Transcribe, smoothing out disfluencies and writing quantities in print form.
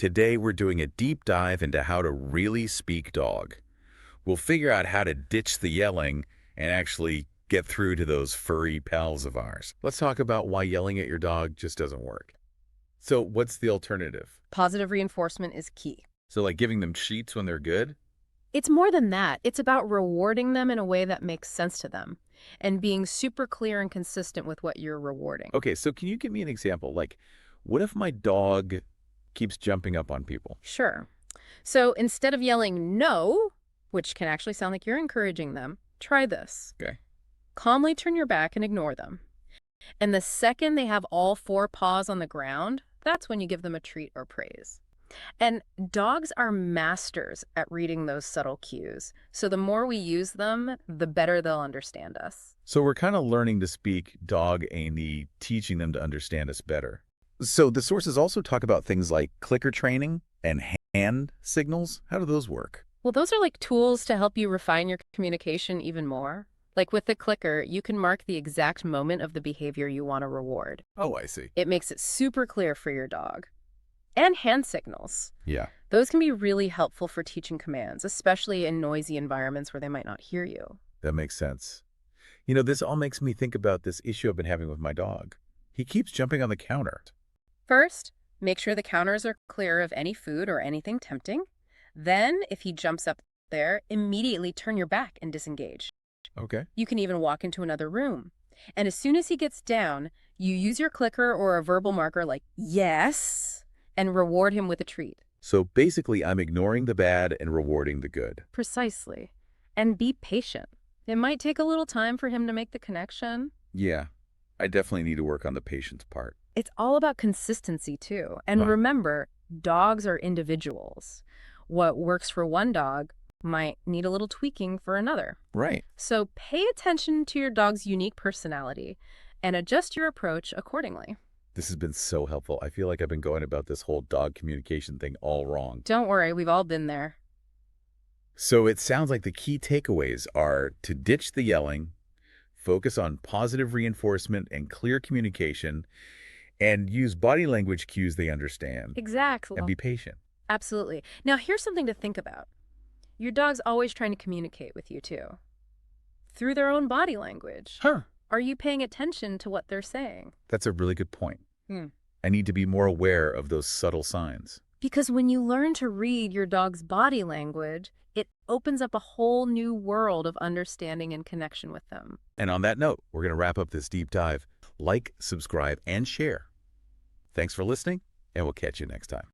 Today we're doing a deep dive into how to really speak dog. We'll figure out how to ditch the yelling and actually get through to those furry pals of ours. Let's talk about why yelling at your dog just doesn't work. So what's the alternative? Positive reinforcement is key. So like giving them treats when they're good? It's more than that. It's about rewarding them in a way that makes sense to them and being super clear and consistent with what you're rewarding. Okay, so can you give me an example? Like, what if my dog keeps jumping up on people? Sure. So instead of yelling no, which can actually sound like you're encouraging them, try this. Okay. Calmly turn your back and ignore them. And the second they have all four paws on the ground, that's when you give them a treat or praise. And dogs are masters at reading those subtle cues. So the more we use them, the better they'll understand us. So we're kind of learning to speak dog Amy, teaching them to understand us better. So the sources also talk about things like clicker training and hand signals. How do those work? Well, those are like tools to help you refine your communication even more. Like with the clicker, you can mark the exact moment of the behavior you want to reward. Oh, I see. It makes it super clear for your dog. And hand signals. Yeah. Those can be really helpful for teaching commands, especially in noisy environments where they might not hear you. That makes sense. You know, this all makes me think about this issue I've been having with my dog. He keeps jumping on the counter. First, make sure the counters are clear of any food or anything tempting. Then, if he jumps up there, immediately turn your back and disengage. Okay. You can even walk into another room. And as soon as he gets down, you use your clicker or a verbal marker like yes and reward him with a treat. So basically, I'm ignoring the bad and rewarding the good. Precisely. And be patient. It might take a little time for him to make the connection. Yeah, I definitely need to work on the patience part. It's all about consistency, too. And Huh. remember, dogs are individuals. What works for one dog might need a little tweaking for another. Right. So pay attention to your dog's unique personality and adjust your approach accordingly. This has been so helpful. I feel like I've been going about this whole dog communication thing all wrong. Don't worry, we've all been there. So it sounds like the key takeaways are to ditch the yelling, focus on positive reinforcement and clear communication, and use body language cues they understand, Exactly. and be patient. Absolutely. Now, here's something to think about. Your dog's always trying to communicate with you, too. Through their own body language. Huh. Are you paying attention to what they're saying? That's a really good point. Hmm. I need to be more aware of those subtle signs. Because when you learn to read your dog's body language, it opens up a whole new world of understanding and connection with them. And on that note, we're going to wrap up this deep dive. Like, subscribe, and share. Thanks for listening, and we'll catch you next time.